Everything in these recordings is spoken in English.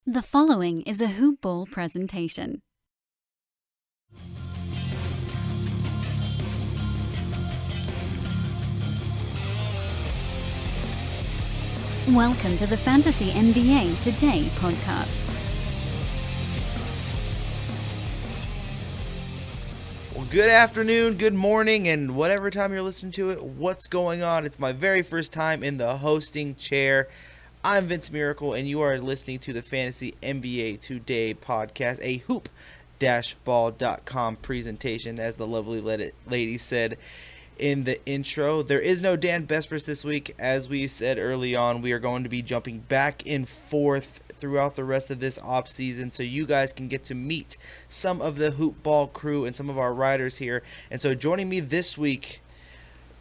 The following is a Hoop Ball presentation. Welcome to the Fantasy NBA Today podcast. Well, good afternoon, good morning, and whatever time you're listening to it, what's going on? It's my very first time in the hosting chair. I'm Vince Miracle, and you are listening to the Fantasy NBA Today podcast, a hoop-ball.com presentation, as the lovely lady said in the intro. There is no Dan Bespers this week. As we said early on, we are going to be jumping back and forth throughout the rest of this off season, so you guys can get to meet some of the Hoop Ball crew and some of our writers here. And so joining me this week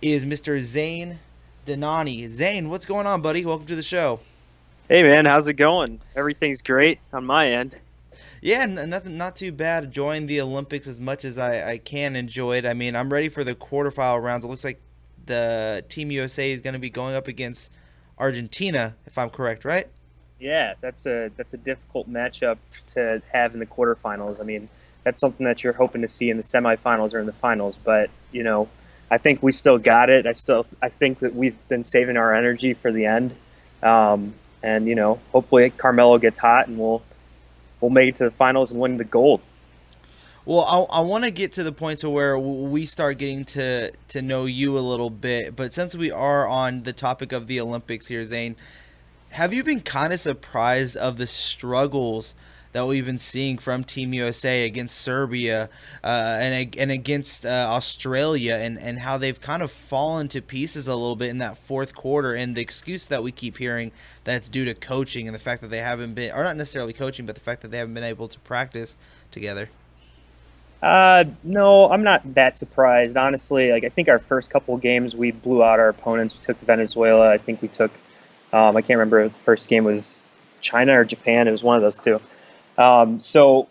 is Mr. Zain Dhanani. Zain, what's going on, buddy? Welcome to the show. Hey man, how's it going? Everything's great on my end. Yeah, nothing, not too bad. Enjoying the Olympics as much as I can enjoy it. I mean, I'm ready for the quarterfinal rounds. It looks like the Team USA is going to be going up against Argentina, if I'm correct, right? Yeah, that's a difficult matchup to have in the quarterfinals. I mean, that's something that you're hoping to see in the semifinals or in the finals. But I think we still got it. I think that we've been saving our energy for the end. And hopefully Carmelo gets hot and we'll make it to the finals and win the gold. Well, I want to get to the point to where we start getting to know you a little bit. But since we are on the topic of the Olympics here, Zain, have you been kind of surprised of the struggles that we've been seeing from Team USA against Serbia and against Australia, and how they've kind of fallen to pieces a little bit in that fourth quarter, and the excuse that we keep hearing that's due to coaching and the fact that they haven't been, or not necessarily coaching, but the fact that they haven't been able to practice together? No, I'm not that surprised, honestly. I think our first couple of games we blew out our opponents. We took Venezuela. I think we took, I can't remember if the first game was China or Japan. It was one of those two. So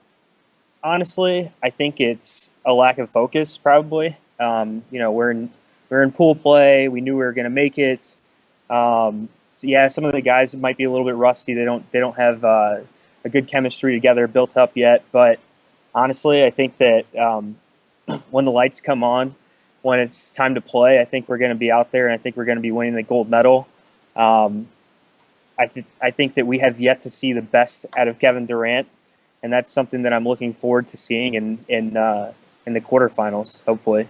honestly, I think it's a lack of focus, probably. We're in pool play. We knew we were going to make it. So yeah, some of the guys might be a little bit rusty. They don't have a good chemistry together built up yet. But honestly, I think that when the lights come on, when it's time to play, I think we're going to be out there, and I think we're going to be winning the gold medal. I think that we have yet to see the best out of Kevin Durant, and that's something that I'm looking forward to seeing in the quarterfinals, hopefully.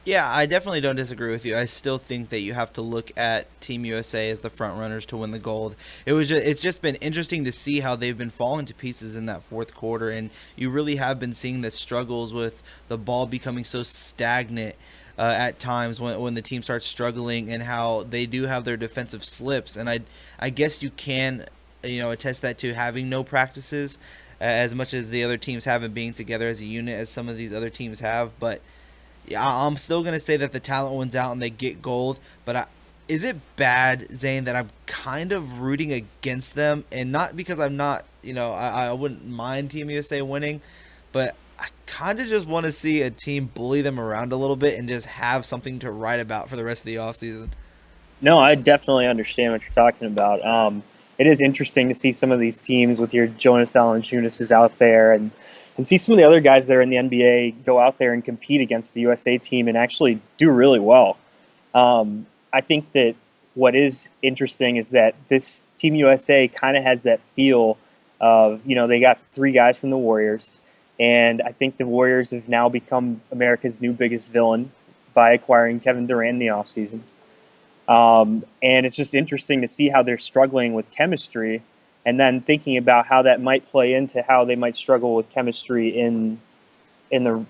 Yeah, I definitely don't disagree with you. I still think that you have to look at Team USA as the front runners to win the gold. It's just been interesting to see how they've been falling to pieces in that fourth quarter, and you really have been seeing the struggles with the ball becoming so stagnant at times when the team starts struggling, and how they do have their defensive slips. And I guess you can attest that to having no practices as much as the other teams haven't, being together as a unit as some of these other teams have. But yeah, I'm still going to say that the talent wins out and they get gold. But is it bad, Zain, that I'm kind of rooting against them? And not because I'm not, I wouldn't mind Team USA winning, but I kind of just want to see a team bully them around a little bit and just have something to write about for the rest of the offseason. No, I definitely understand what you're talking about. It is interesting to see some of these teams with your Jonas Valanciunas out there, and see some of the other guys that are in the NBA go out there and compete against the USA team and actually do really well. I think that what is interesting is that this Team USA kind of has that feel of, they got three guys from the Warriors, and I think the Warriors have now become America's new biggest villain by acquiring Kevin Durant in the offseason. And it's just interesting to see how they're struggling with chemistry, and then thinking about how that might play into how they might struggle with chemistry in the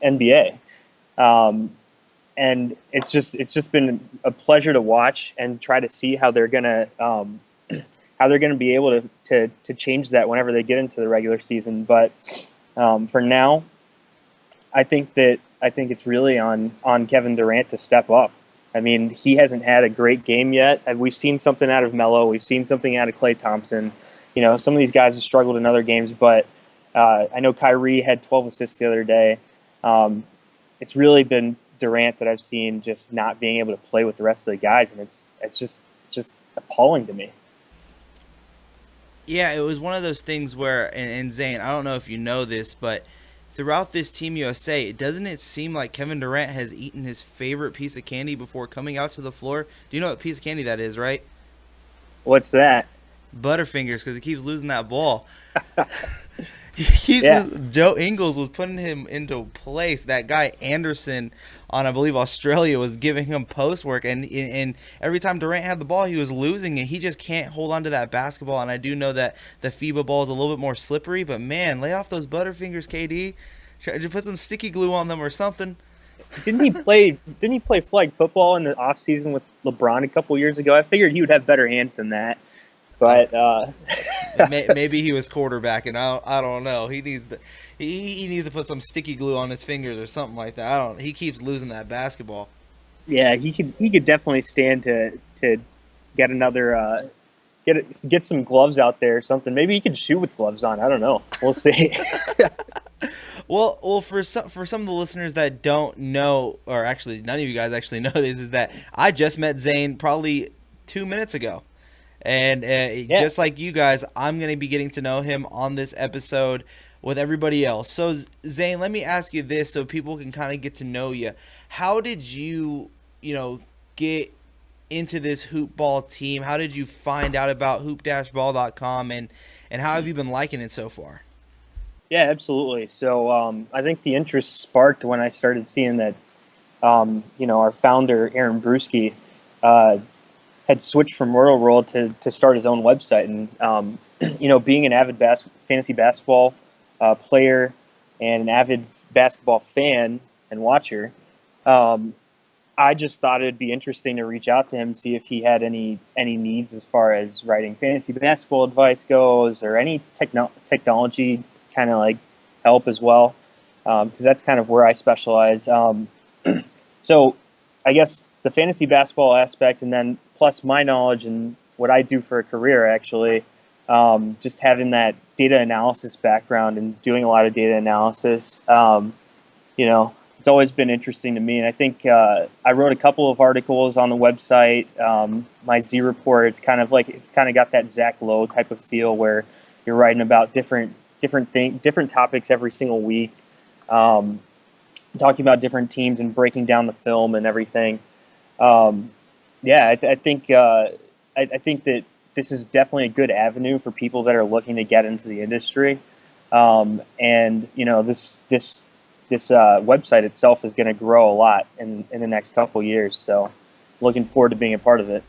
NBA. And it's just been a pleasure to watch and try to see how they're gonna be able to change that whenever they get into the regular season. But for now, I think it's really on Kevin Durant to step up. I mean, he hasn't had a great game yet. We've seen something out of Melo. We've seen something out of Klay Thompson. Some of these guys have struggled in other games, but I know Kyrie had 12 assists the other day. It's really been Durant that I've seen just not being able to play with the rest of the guys, and it's just appalling to me. Yeah, it was one of those things where, and Zane, I don't know if you know this, but throughout this Team USA, doesn't it seem like Kevin Durant has eaten his favorite piece of candy before coming out to the floor? Do you know what piece of candy that is, right? What's that? Butterfingers, because he keeps losing that ball. He keeps Yeah. Joe Ingles was putting him into place. That guy Anderson on, I believe, Australia was giving him post work, and every time Durant had the ball, he was losing, and he just can't hold on to that basketball. And I do know that the FIBA ball is a little bit more slippery, but man, lay off those Butterfingers, KD. Try to put some sticky glue on them or something. Didn't he play flag football in the off season with LeBron a couple years ago? I figured he would have better hands than that. But Maybe he was quarterbacking. I don't know. He needs to put some sticky glue on his fingers or something like that. I don't. He keeps losing that basketball. yeah, he could definitely stand to get another get some gloves out there or something. Maybe he could shoot with gloves on. I don't know. We'll see. Well, for some of the listeners that don't know, or actually none of you guys actually know this, is that I just met Zane probably 2 minutes ago. And just like you guys, I'm going to be getting to know him on this episode with everybody else. So, Zane, let me ask you this so people can kind of get to know you. How did you, get into this hoop ball team? How did you find out about hoop-ball.com, and how have you been liking it so far? Yeah, absolutely. So I think the interest sparked when I started seeing that, our founder, Aaron Brewski, had switched from Royal World to start his own website. And, being an avid fantasy basketball player and an avid basketball fan and watcher, I just thought it'd be interesting to reach out to him and see if he had any needs as far as writing fantasy basketball advice goes, or any technology kind of like help as well, because that's kind of where I specialize. So I guess the fantasy basketball aspect, and then plus my knowledge and what I do for a career, actually, just having that data analysis background and doing a lot of data analysis, it's always been interesting to me. And I think I wrote a couple of articles on the website. My Z report, it's kind of got that Zach Lowe type of feel, where you're writing about different topics every single week, talking about different teams and breaking down the film and everything. I think that this is definitely a good avenue for people that are looking to get into the industry. This website itself is going to grow a lot in the next couple years. So looking forward to being a part of it.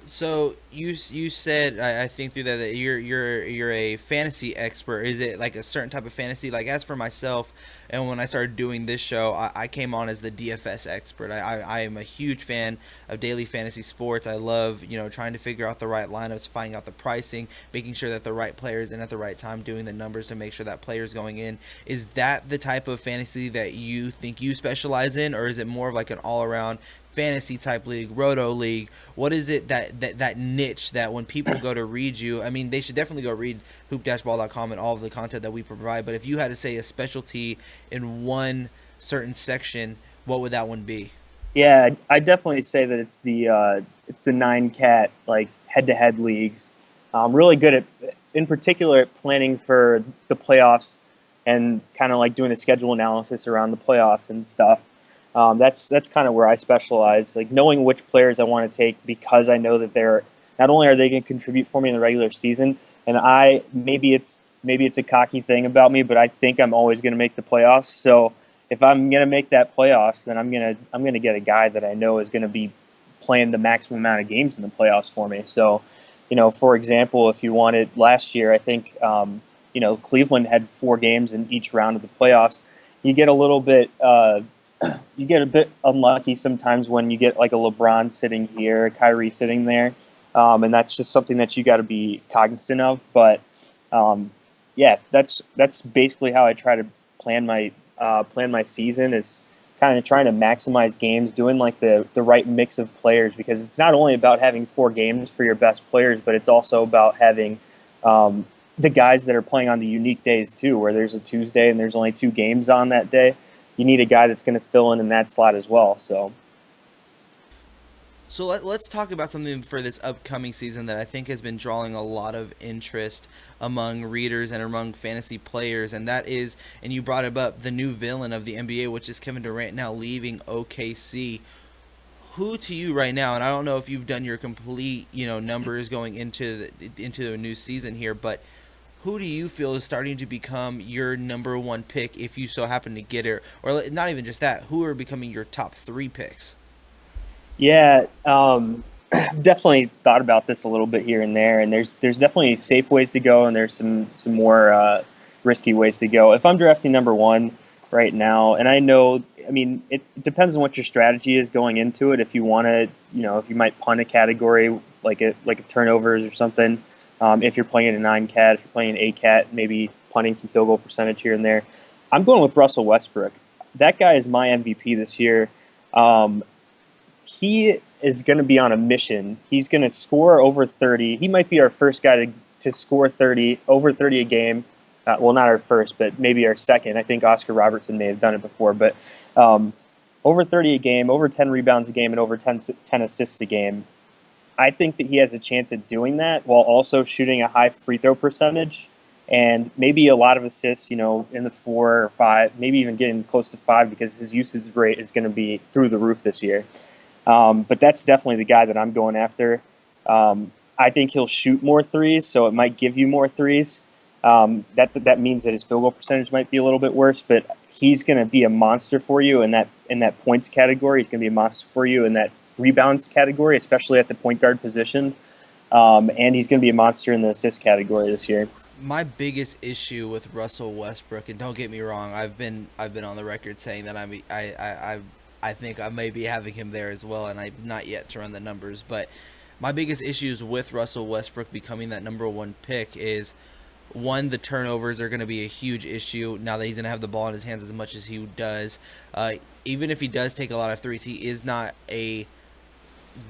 So you said, I think through that you're a fantasy expert. Is it like a certain type of fantasy? Like, as for myself, and when I started doing this show, I came on as the DFS expert. I am a huge fan of daily fantasy sports. I love trying to figure out the right lineups, finding out the pricing, making sure that the right player's in at the right time, doing the numbers to make sure that player's going in. Is that the type of fantasy that you think you specialize in, or is it more of like an all-around fantasy type league, roto league? What is it that niche that when people go to read you, I mean, they should definitely go read hoop-ball.com and all of the content that we provide, but if you had to say a specialty in one certain section, what would that one be? Yeah, I definitely say that it's the 9-cat like head-to-head leagues. I'm really good in particular at planning for the playoffs and kind of like doing a schedule analysis around the playoffs and stuff. That's kind of where I specialize, like knowing which players I want to take, because I know that they're not only are they going to contribute for me in the regular season, and maybe it's a cocky thing about me, but I think I'm always going to make the playoffs. So if I'm going to make that playoffs, then I'm going to get a guy that I know is going to be playing the maximum amount of games in the playoffs for me. So, for example, if you wanted last year, I think Cleveland had 4 games in each round of the playoffs. You get a little bit. You get a bit unlucky sometimes when you get like a LeBron sitting here, a Kyrie sitting there, and that's just something that you got to be cognizant of. But that's basically how I try to plan my season, is kind of trying to maximize games, doing like the right mix of players, because it's not only about having 4 games for your best players, but it's also about having the guys that are playing on the unique days too, where there's a Tuesday and there's only 2 games on that day. You need a guy that's going to fill in that slot as well. So, So let's talk about something for this upcoming season that I think has been drawing a lot of interest among readers and among fantasy players, and that is, and you brought it up, the new villain of the NBA, which is Kevin Durant now leaving OKC. Who to you right now, and I don't know if you've done your complete, numbers going into the new season here, but who do you feel is starting to become your number one pick if you so happen to get it, or not even just that, who are becoming your top 3 picks? Yeah, definitely thought about this a little bit here and there, and there's definitely safe ways to go, and there's some more risky ways to go. If I'm drafting number one right now, and I know, I mean, it depends on what your strategy is going into it. If you want to, if you might punt a category like a turnovers or something. If you're playing in a 9 cat, if you're playing an 8 cat, maybe punting some field goal percentage here and there. I'm going with Russell Westbrook. That guy is my MVP this year. He is going to be on a mission. He's going to score over 30. He might be our first guy to score over 30 a game. Well, not our first, but maybe our second. I think Oscar Robertson may have done it before. But over 30 a game, over 10 rebounds a game, and over 10 assists a game. I think that he has a chance at doing that while also shooting a high free throw percentage and maybe a lot of assists, in the 4 or 5, maybe even getting close to 5 because his usage rate is going to be through the roof this year. But that's definitely the guy that I'm going after. I think he'll shoot more threes, so it might give you more threes. That means that his field goal percentage might be a little bit worse, but he's going to be a monster for you in that points category. He's going to be a monster for you in that rebounds category, especially at the point guard position. And he's going to be a monster in the assist category this year. My biggest issue with Russell Westbrook, and don't get me wrong, I've been on the record saying that I think I may be having him there as well, and I've not yet to run the numbers. But my biggest issues with Russell Westbrook becoming that number one pick is, one, the turnovers are going to be a huge issue now that he's going to have the ball in his hands as much as he does. Even if he does take a lot of threes, he is not a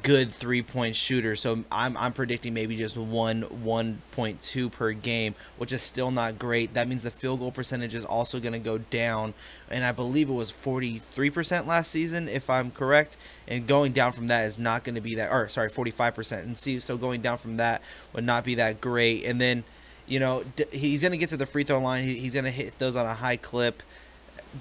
good 3-point shooter, so I'm predicting maybe just 1.2 per game, which is still not great. That means the field goal percentage is also going to go down, and I believe it was 43% last season, if I'm correct, and going down from that is not going to be that, 45%, and so going down from that would not be that great. And then, he's going to get to the free throw line, he's going to hit those on a high clip,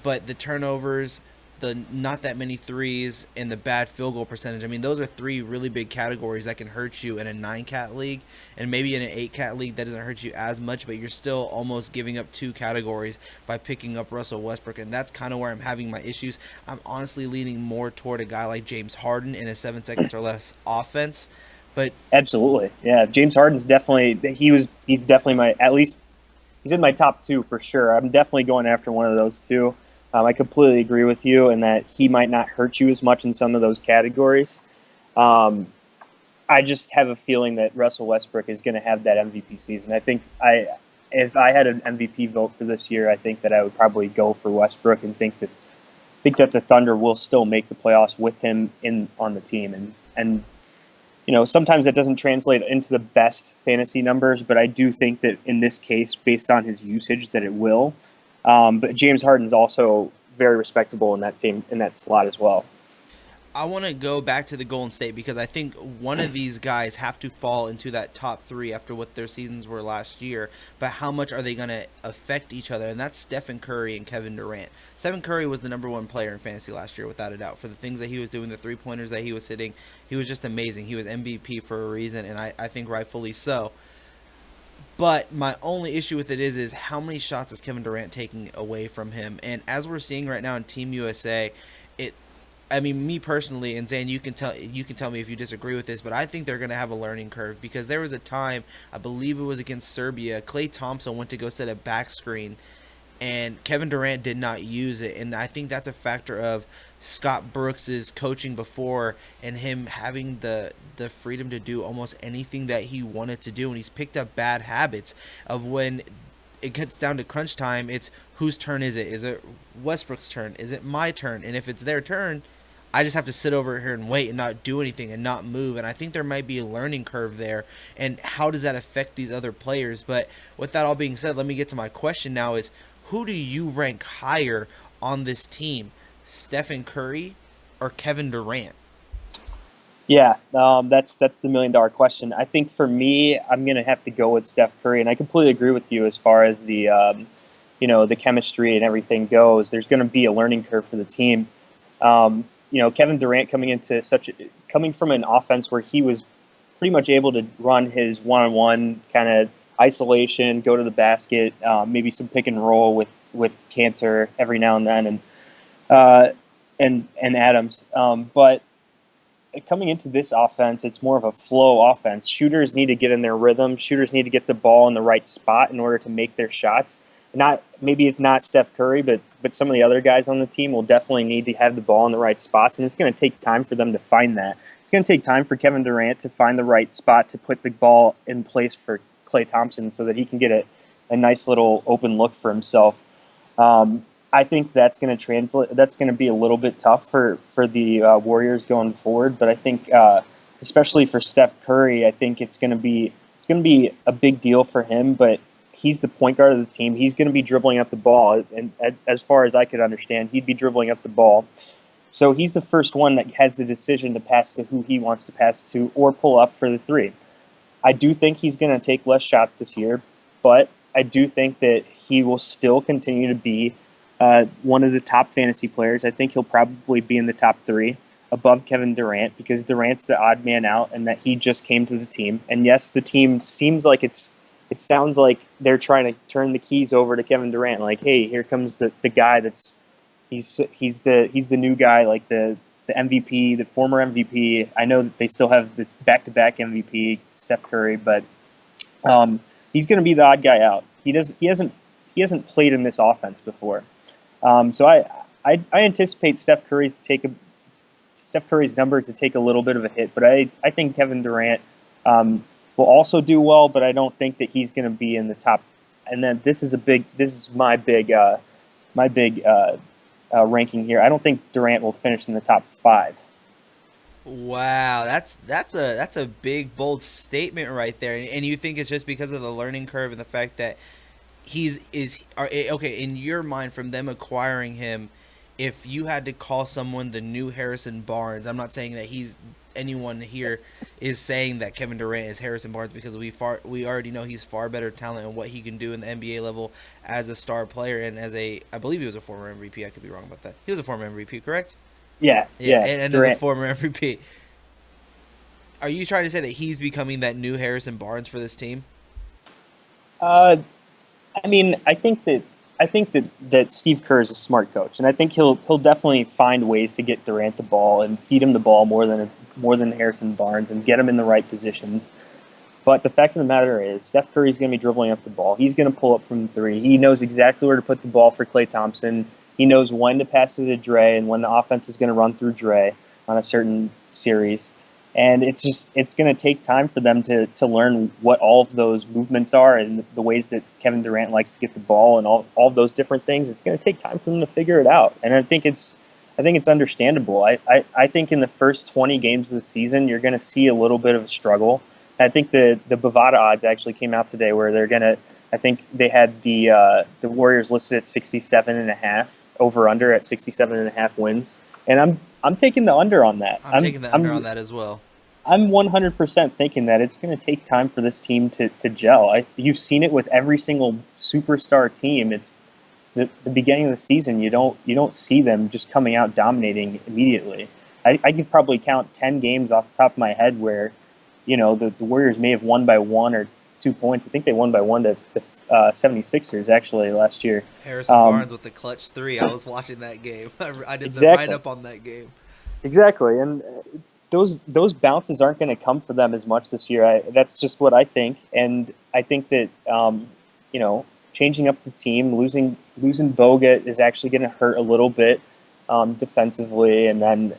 but the turnovers, the not that many threes, and the bad field goal percentage, I mean, those are 3 really big categories that can hurt you in a 9-cat league, and maybe in an 8-cat league that doesn't hurt you as much, but you're still almost giving up 2 categories by picking up Russell Westbrook, and that's kind of where I'm having my issues. I'm honestly leaning more toward a guy like James Harden in a 7 seconds or less offense. But absolutely, yeah, James Harden's definitely he's definitely he's in my top 2 for sure. I'm definitely going after one of those 2. I completely agree with you in that he might not hurt you as much in some of those categories. I just have a feeling that Russell Westbrook is going to have that MVP season. I think if I had an MVP vote for this year, I think that I would probably go for Westbrook and think that the Thunder will still make the playoffs with him on the team. And sometimes that doesn't translate into the best fantasy numbers, but I do think that in this case, based on his usage, that it will. But James Harden's also very respectable in that slot as well. I want to go back to the Golden State because I think one of these guys have to fall into that top 3 after what their seasons were last year. But how much are they going to affect each other? And that's Stephen Curry and Kevin Durant. Stephen Curry was the number 1 player in fantasy last year, without a doubt. For the things that he was doing, the 3-pointers that he was hitting, he was just amazing. He was MVP for a reason, and I think rightfully so. But my only issue with it is how many shots is Kevin Durant taking away from him? And as we're seeing right now in Team USA, me personally, and Zain, you can tell me if you disagree with this, but I think they're going to have a learning curve because there was a time, I believe it was against Serbia, Klay Thompson went to go set a back screen, and Kevin Durant did not use it. And I think that's a factor of Scott Brooks's coaching before and him having the freedom to do almost anything that he wanted to do. And he's picked up bad habits of when it gets down to crunch time, it's whose turn is it? Is it Westbrook's turn? Is it my turn? And if it's their turn, I just have to sit over here and wait and not do anything and not move. And I think there might be a learning curve there. And how does that affect these other players? But with that all being said, let me get to my question now is, who do you rank higher on this team, Stephen Curry or Kevin Durant? Yeah, that's the $1 million question. I think for me, I'm gonna have to go with Steph Curry, and I completely agree with you as far as the chemistry and everything goes. There's going to be a learning curve for the team. Kevin Durant coming from an offense where he was pretty much able to run his one-on-one kind of isolation, go to the basket, maybe some pick and roll with Cantor every now and then, uh, and Adams. But coming into this offense, it's more of a flow offense. Shooters need to get in their rhythm. Shooters need to get the ball in the right spot in order to make their shots. Not Steph Curry, but some of the other guys on the team will definitely need to have the ball in the right spots, and it's going to take time for them to find that. It's going to take time for Kevin Durant to find the right spot to put the ball in place for Klay Thompson so that he can get a nice little open look for himself. I think that's going to translate. That's going to be a little bit tough for the Warriors going forward. But I think, especially for Steph Curry, I think it's going to be a big deal for him. But he's the point guard of the team. He's going to be dribbling up the ball, and as far as I could understand, he'd be dribbling up the ball. So he's the first one that has the decision to pass to who he wants to pass to or pull up for the three. I do think he's going to take less shots this year, but I do think that he will still continue to be one of the top fantasy players. I think he'll probably be in the top three above Kevin Durant because Durant's the odd man out and that he just came to the team. And yes, the team seems like it sounds like they're trying to turn the keys over to Kevin Durant. Like, hey, here comes the guy he's the new guy, like the MVP, the former MVP. I know that they still have the back-to-back MVP, Steph Curry, but he's going to be the odd guy out. He hasn't played in this offense before. So I anticipate Steph Curry's numbers to take a little bit of a hit, but I think Kevin Durant will also do well, but I don't think that he's going to be in the top. And then this is my big ranking here. I don't think Durant will finish in the top 5. Wow, that's a big bold statement right there. And you think it's just because of the learning curve and the fact that okay, in your mind, from them acquiring him, if you had to call someone the new Harrison Barnes, I'm not saying that anyone here is saying that Kevin Durant is Harrison Barnes, because we already know he's far better talent and what he can do in the NBA level as a star player and I believe he was a former MVP. I could be wrong about that. He was a former MVP, correct? Yeah. And as a former MVP, are you trying to say that he's becoming that new Harrison Barnes for this team? I mean, I think that Steve Kerr is a smart coach, and I think he'll definitely find ways to get Durant the ball and feed him the ball more than Harrison Barnes and get him in the right positions. But the fact of the matter is, Steph Curry's going to be dribbling up the ball. He's going to pull up from the three. He knows exactly where to put the ball for Klay Thompson. He knows when to pass it to Dre and when the offense is going to run through Dre on a certain series. And it's going to take time for them to learn what all of those movements are and the ways that Kevin Durant likes to get the ball and all of those different things. It's going to take time for them to figure it out. And I think it's understandable. I think in the first 20 games of the season, you're going to see a little bit of a struggle. I think the Bovada odds actually came out today where I think they had the Warriors listed at 67.5 over under at 67.5 wins. And I'm taking the under on that. I'm taking the under on that as well. I'm 100% thinking that it's going to take time for this team to gel. You've seen it with every single superstar team. It's the beginning of the season. You don't see them just coming out dominating immediately. I could probably count 10 games off the top of my head where, the Warriors may have won by 1 or 2 points. I think they won by 1 to the 76ers actually last year. Harrison Barnes with the clutch 3. I was watching that game. I did the write-up on that game. Exactly, and those bounces aren't going to come for them as much this year. That's just what I think, and I think that changing up the team, losing Bogut is actually going to hurt a little bit defensively, and then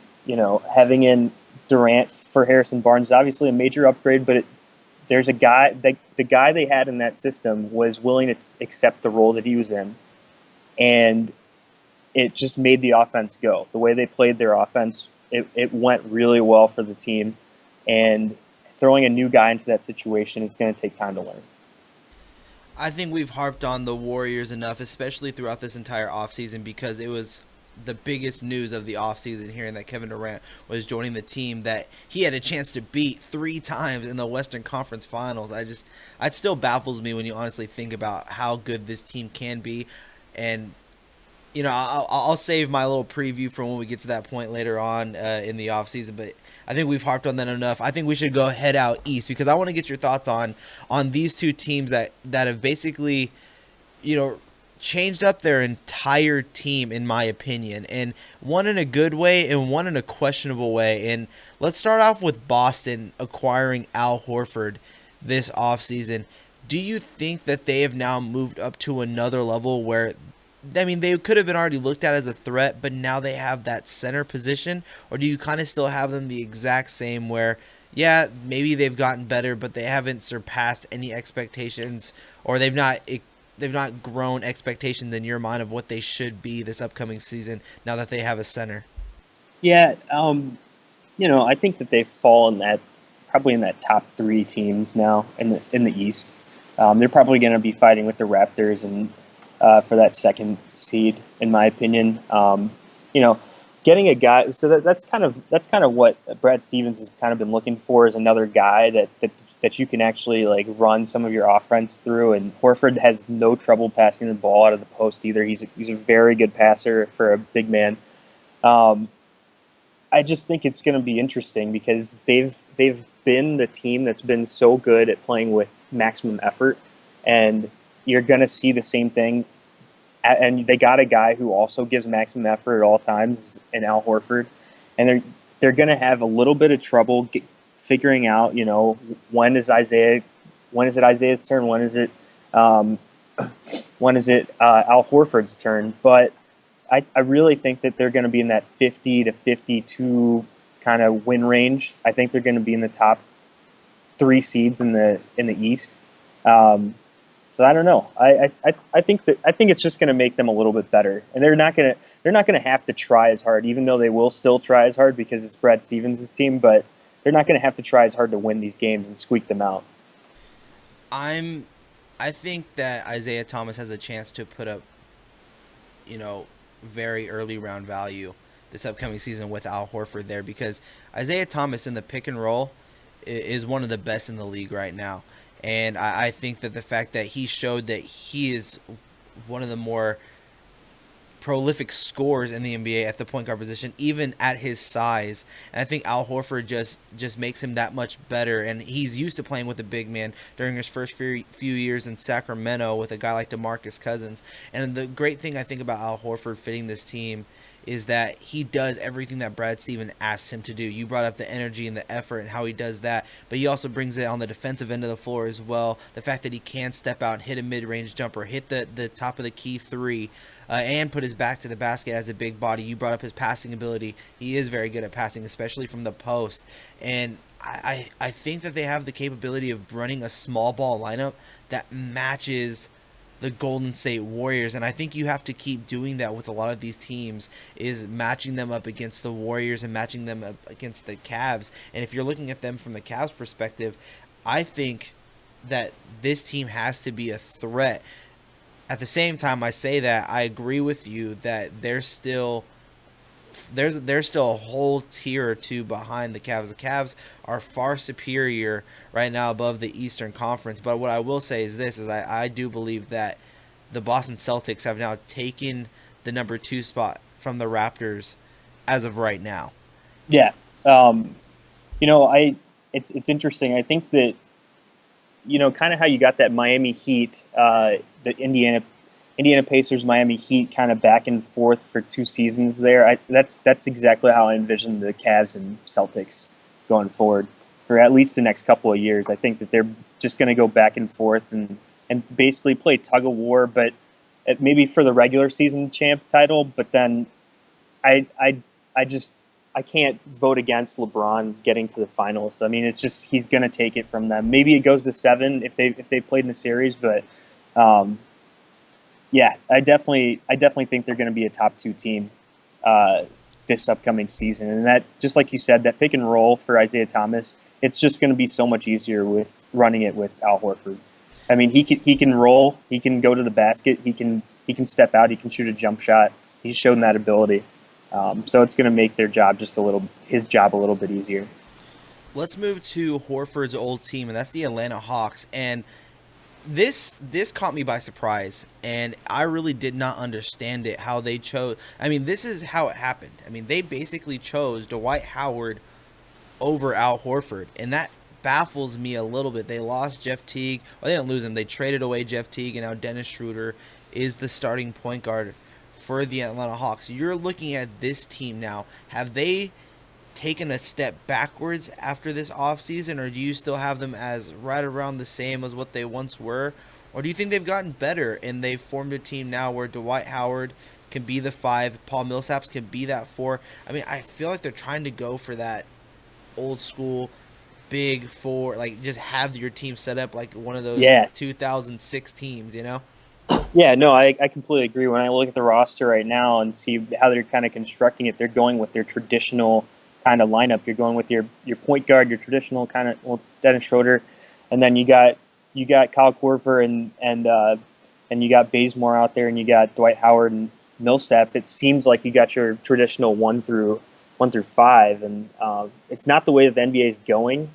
having in Durant for Harrison Barnes is obviously a major upgrade, but there's a guy the guy they had in that system was willing to accept the role that he was in, and it just made the offense go. The way they played their offense, it went really well for the team, and throwing a new guy into that situation, it's going to take time to learn. I think we've harped on the Warriors enough, especially throughout this entire offseason, because it was the biggest news of the offseason, hearing that Kevin Durant was joining the team that he had a chance to beat 3 times in the Western Conference Finals. It still baffles me when you honestly think about how good this team can be. And I'll save my little preview for when we get to that point later on in the offseason, but I think we've harped on that enough. I think we should go head out east, because I want to get your thoughts on these two teams that have basically, changed up their entire team, in my opinion, and one in a good way and one in a questionable way. And let's start off with Boston acquiring Al Horford this offseason. Do you think that they have now moved up to another level where, they could have been already looked at as a threat, but now they have that center position? Or do you kind of still have them the exact same where, yeah, maybe they've gotten better, but they haven't surpassed any expectations, or they've not grown expectations in your mind of what they should be this upcoming season now that they have a center? Yeah, I think that they fall probably in that top 3 teams now in the East. They're probably going to be fighting with the Raptors and for that second seed, in my opinion. Getting a guy, so that's kind of what Brad Stevens has kind of been looking for, is another guy that you can actually like run some of your offense through. And Horford has no trouble passing the ball out of the post either. He's a very good passer for a big man. I just think it's going to be interesting because they've been the team that's been so good at playing with maximum effort, and you're going to see the same thing. And they got a guy who also gives maximum effort at all times in Al Horford, and they're going to have a little bit of trouble figuring out, when is it Isaiah's turn? When is it Al Horford's turn? But I really think that they're going to be in that 50 to 52 kind of win range. I think they're going to be in the top 3 seeds in the East. So I don't know. I think it's just going to make them a little bit better, and they're not going to have to try as hard, even though they will still try as hard because it's Brad Stevens' team. But they're not going to have to try as hard to win these games and squeak them out. I think that Isaiah Thomas has a chance to put up, very early round value this upcoming season with Al Horford there, because Isaiah Thomas in the pick and roll is one of the best in the league right now. And I think that the fact that he showed that he is one of the more prolific scorers in the NBA at the point guard position, even at his size. And I think Al Horford just makes him that much better. And he's used to playing with a big man during his first few years in Sacramento with a guy like DeMarcus Cousins. And the great thing I think about Al Horford fitting this team is that he does everything that Brad Stevens asks him to do. You brought up the energy and the effort and how he does that, but he also brings it on the defensive end of the floor as well. The fact that he can step out and hit a mid-range jumper, hit the top of the key 3, and put his back to the basket as a big body. You brought up his passing ability. He is very good at passing, especially from the post. And I think that they have the capability of running a small ball lineup that matches the Golden State Warriors, and I think you have to keep doing that with a lot of these teams, is matching them up against the Warriors and matching them up against the Cavs. And if you're looking at them from the Cavs perspective, I think that this team has to be a threat. At the same time, I say that I agree with you that there's still a whole tier or two behind the Cavs. The Cavs are far superior right now above the Eastern Conference. But what I will say is this, is I do believe that the Boston Celtics have now taken the number 2 spot from the Raptors as of right now. Yeah. It's interesting. I think that, kind of how you got that Miami Heat, the Indiana Pacers, Miami Heat kind of back and forth for 2 seasons there. That's exactly how I envision the Cavs and Celtics going forward for at least the next couple of years. I think that they're just going to go back and forth and basically play tug of war, but maybe for the regular season champ title. But then I can't vote against LeBron getting to the finals. I mean, it's just he's going to take it from them. Maybe it goes to 7 if they played in the series, but. Yeah, I definitely think they're going to be a top 2 team this upcoming season. And that, just like you said, that pick and roll for Isaiah Thomas, it's just going to be so much easier with running it with Al Horford. I mean, he can roll, he can go to the basket, he can step out, he can shoot a jump shot. He's shown that ability. So it's going to make his job a little bit easier. Let's move to Horford's old team, and that's the Atlanta Hawks. And this caught me by surprise, and I really did not understand it, how they chose. I mean, this is how it happened. I mean, they basically chose Dwight Howard over Al Horford, and that baffles me a little bit. They lost Jeff Teague. Well, they didn't lose him. They traded away Jeff Teague, and now Dennis Schroeder is the starting point guard for the Atlanta Hawks. You're looking at this team now. Have they taken a step backwards after this offseason, or do you still have them as right around the same as what they once were? Or do you think they've gotten better and they've formed a team now where Dwight Howard can be the 5, Paul Millsaps can be that 4? I mean, I feel like they're trying to go for that old school big 4, like just have your team set up like one of those 2006 teams, you know? Yeah, no, I completely agree. When I look at the roster right now and see how they're kind of constructing it, they're going with their traditional kind of lineup. You're going with your point guard, your traditional kind of Dennis Schroeder, and then you got Kyle Korver and you got Bazemore out there, and you got Dwight Howard and Millsap. It seems like you got your traditional 1 through 5, and it's not the way that the NBA is going,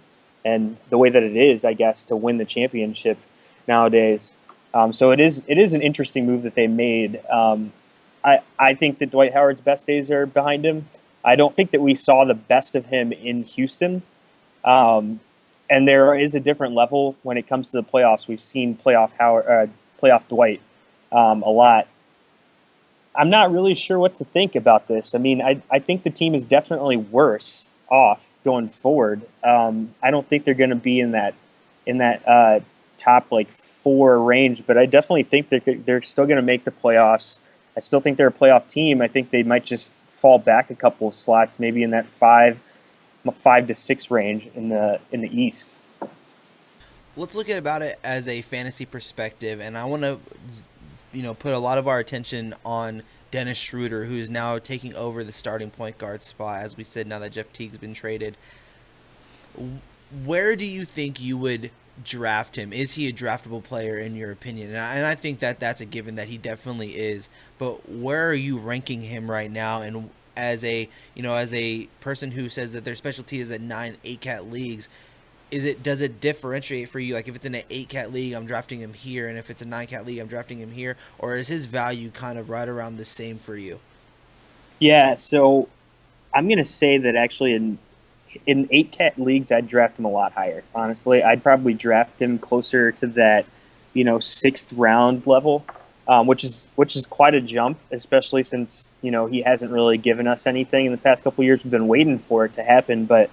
and the way that it is, I guess, to win the championship nowadays. So it is an interesting move that they made. I think that Dwight Howard's best days are behind him. I don't think that we saw the best of him in Houston. And there is a different level when it comes to the playoffs. We've seen playoff Dwight a lot. I'm not really sure what to think about this. I mean, I think the team is definitely worse off going forward. I don't think they're going to be in that top 4 range, but I definitely think that they're still going to make the playoffs. I still think they're a playoff team. I think they might just fall back a couple of slots, maybe in that 5 to 6 range in the East. Let's look at about it as a fantasy perspective, and I want to, put a lot of our attention on Dennis Schroeder, who's now taking over the starting point guard spot, as we said, now that Jeff Teague's been traded. Where do you think you would draft him? Is he a draftable player in your opinion? And I think that that's a given that he definitely is. But where are you ranking him right now? And as a person who says that their specialty is at 9 8-cat leagues, does it differentiate for you? Like if it's in an 8-cat league, I'm drafting him here, and if it's a 9-cat league, I'm drafting him here, or is his value kind of right around the same for you? Yeah, so I'm gonna say that actually in 8-cat leagues, I'd draft him a lot higher. Honestly, I'd probably draft him closer to that, 6th round level, which is quite a jump, especially since he hasn't really given us anything in the past couple of years. We've been waiting for it to happen, but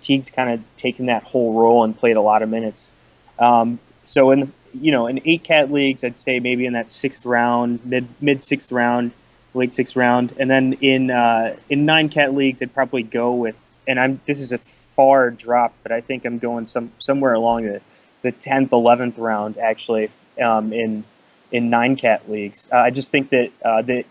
Teague's kind of taken that whole role and played a lot of minutes. So in 8-cat leagues, I'd say maybe in that 6th round, mid 6th round, late 6th round, and then in 9-cat leagues, I'd probably go with. And this is a far drop, but I think I'm going somewhere along the 10th, 11th round, actually, in 9-cat leagues. I just think that the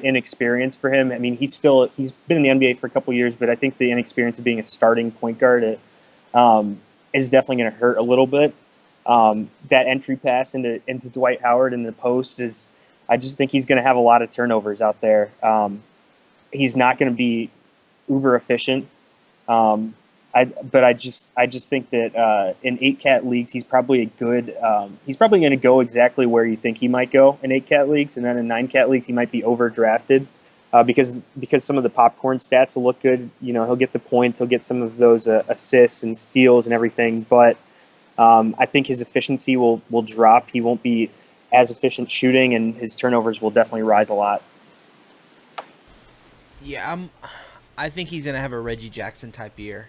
inexperience for him. I mean, he's been in the NBA for a couple of years, but I think the inexperience of being a starting point guard is definitely going to hurt a little bit. That entry pass into Dwight Howard in the post I just think he's going to have a lot of turnovers out there. He's not going to be uber efficient. But I just think that in 8-cat leagues, he's probably he's probably going to go exactly where you think he might go in 8-cat leagues, and then in 9-cat leagues, he might be overdrafted because some of the popcorn stats will look good. He'll get the points, he'll get some of those assists and steals and everything, but I think his efficiency will drop. He won't be as efficient shooting, and his turnovers will definitely rise a lot. Yeah, I think he's going to have a Reggie Jackson type year,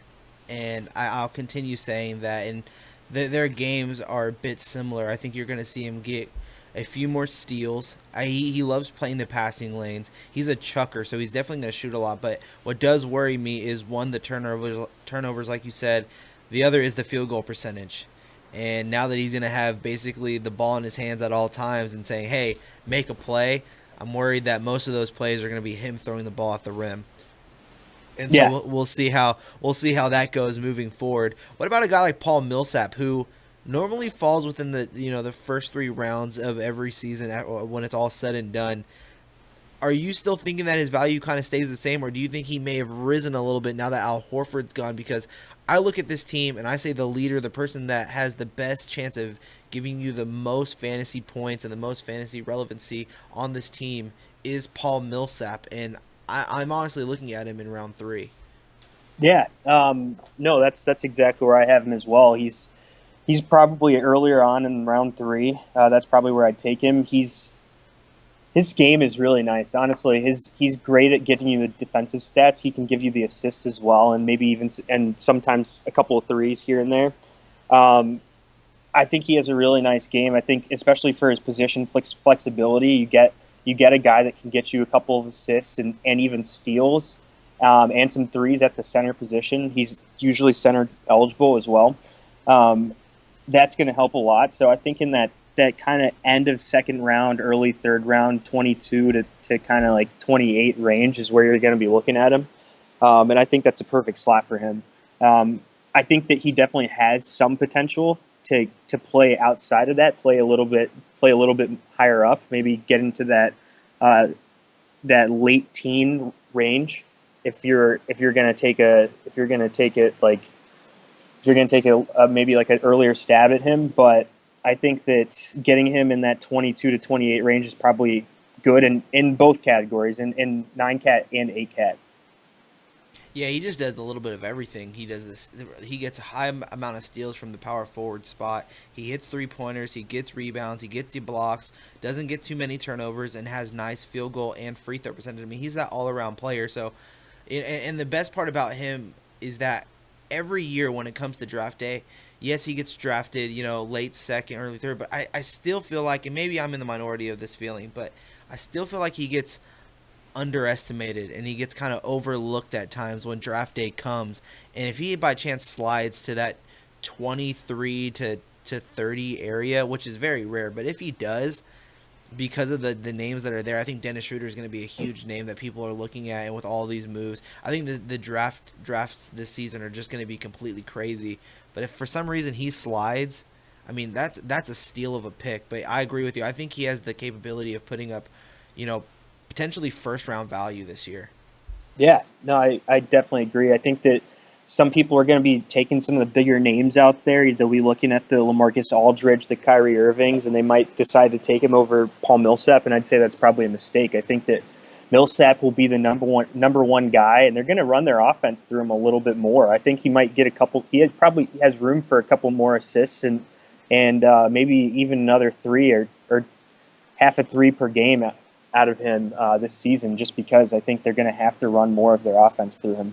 and I'll continue saying that. And their games are a bit similar. I think you're going to see him get a few more steals. He loves playing the passing lanes. He's a chucker, so he's definitely going to shoot a lot. But what does worry me is, one, the turnovers, like you said. The other is the field goal percentage. And now that he's going to have basically the ball in his hands at all times and saying, hey, make a play, I'm worried that most of those plays are going to be him throwing the ball at the rim. And so we'll see how that goes moving forward. What about a guy like Paul Millsap, who normally falls within the first 3 rounds of every season when it's all said and done? Are you still thinking that his value kind of stays the same, or do you think he may have risen a little bit now that Al Horford's gone? Because I look at this team and I say the leader, the person that has the best chance of giving you the most fantasy points and the most fantasy relevancy on this team is Paul Millsap, and I'm honestly looking at him in round 3. Yeah, no, that's exactly where I have him as well. He's probably earlier on in round 3. That's probably where I'd take him. His game is really nice. Honestly, he's great at getting you the defensive stats. He can give you the assists as well, and maybe even and sometimes a couple of threes here and there. I think he has a really nice game. I think especially for his position flexibility, you get a guy that can get you a couple of assists and even steals, and some threes at the center position. He's usually center eligible as well. That's going to help a lot. So I think in that kind of end of second round, early third round, 22 to kind of like 28 range is where you're going to be looking at him. And I think that's a perfect slot for him. I think that he definitely has some potential to play outside of that, play a little bit higher up, maybe get into that late teen range. If you're going to take maybe like an earlier stab at him, but I think that getting him in that 22 to 28 range is probably good in both categories, in 9-cat and 8-cat. Yeah, he just does a little bit of everything. He does this. He gets a high amount of steals from the power forward spot. He hits 3-pointers. He gets rebounds. He gets the blocks. Doesn't get too many turnovers, and has nice field goal and free throw percentage. I mean, he's that all-around player. So, and the best part about him is that every year when it comes to draft day, yes, he gets drafted, late second, early third, but I still feel like, and maybe I'm in the minority of this feeling, but I still feel like he gets underestimated and he gets kind of overlooked at times when draft day comes. And if he by chance slides to that 23 to 30 area, which is very rare, but if he does, because of the names that are there, I think Dennis Schroeder is going to be a huge name that people are looking at. And with all these moves, I think the drafts this season are just going to be completely crazy. But if for some reason he slides, I mean, that's a steal of a pick. But I agree with you. I think he has the capability of putting up, potentially first-round value this year. Yeah, no, I definitely agree. I think that some people are going to be taking some of the bigger names out there. They'll be looking at the LaMarcus Aldridge, the Kyrie Irvings, and they might decide to take him over Paul Millsap, and I'd say that's probably a mistake. I think that Millsap will be the number one guy, and they're going to run their offense through him a little bit more. I think he might get a couple. Probably has room for a couple more assists and maybe even another 3 or half a 3 per game out of him this season, just because I think they're going to have to run more of their offense through him.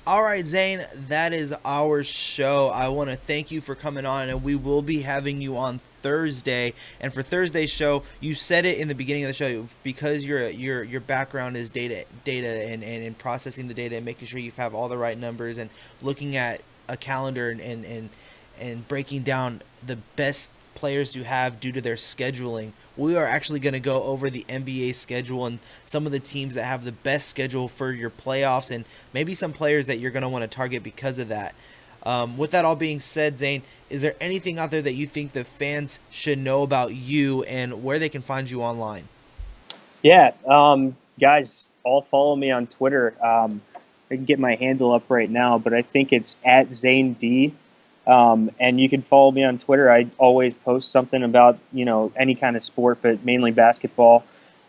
All right, Zain, that is our show. I want to thank you for coming on, and we will be having you on Thursday. And for Thursday's show, you said it in the beginning of the show, because your background is data and processing the data and making sure you have all the right numbers and looking at a calendar and breaking down the best players to have due to their scheduling. We are actually going to go over the NBA schedule and some of the teams that have the best schedule for your playoffs, and maybe some players that you're going to want to target because of that. With that all being said, Zain, is there anything out there that you think the fans should know about you and where they can find you online? Yeah, guys, all follow me on Twitter. I can get my handle up right now, but I think it's @ZainD. And you can follow me on Twitter. I always post something about, any kind of sport, but mainly basketball.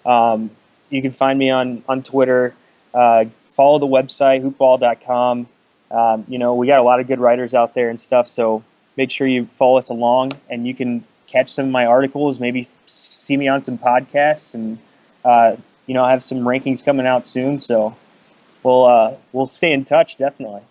You can find me on Twitter. Follow the website, hoopball.com. We got a lot of good writers out there and stuff, so make sure you follow us along, and you can catch some of my articles, maybe see me on some podcasts, and, I have some rankings coming out soon, so we'll stay in touch, definitely.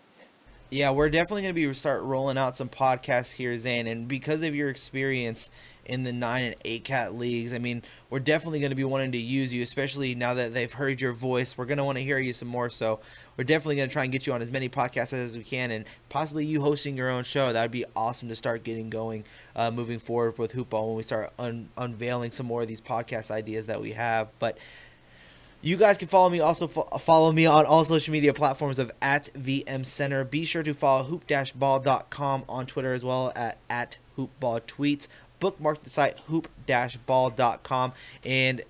Yeah, we're definitely going to start rolling out some podcasts here, Zain, and because of your experience in the 9 and 8-cat leagues, I mean, we're definitely going to be wanting to use you, especially now that they've heard your voice. We're going to want to hear you some more, so we're definitely going to try and get you on as many podcasts as we can, and possibly you hosting your own show. That would be awesome to start getting going moving forward with Hoopball when we start unveiling some more of these podcast ideas that we have. But you guys can follow me on all social media platforms of @VMCenter. Be sure to follow hoop-ball.com on Twitter as well @hoopballtweets. Bookmark the site hoop-ball.com. And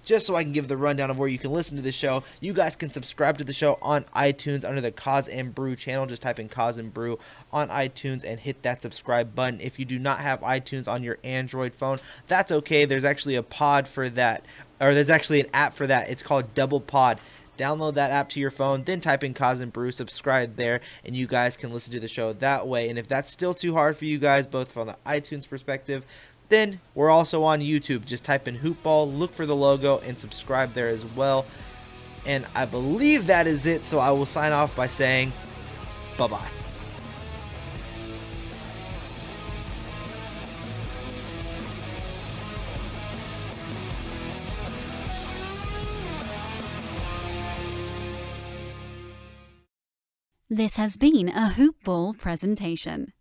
just so I can give the rundown of where you can listen to the show, you guys can subscribe to the show on iTunes under the Cause and Brew channel. Just type in Cause and Brew on iTunes and hit that subscribe button. If you do not have iTunes on your Android phone, that's okay. There's actually a pod for that, or there's actually an app for that. It's called Double Pod. Download that app to your phone, then type in Cause and Brew, subscribe there, and you guys can listen to the show that way. And if that's still too hard for you guys, both from the iTunes perspective, then we're also on YouTube. Just type in Hoopball, look for the logo, and subscribe there as well. And I believe that is it, so I will sign off by saying bye-bye. This has been a Hoop Ball presentation.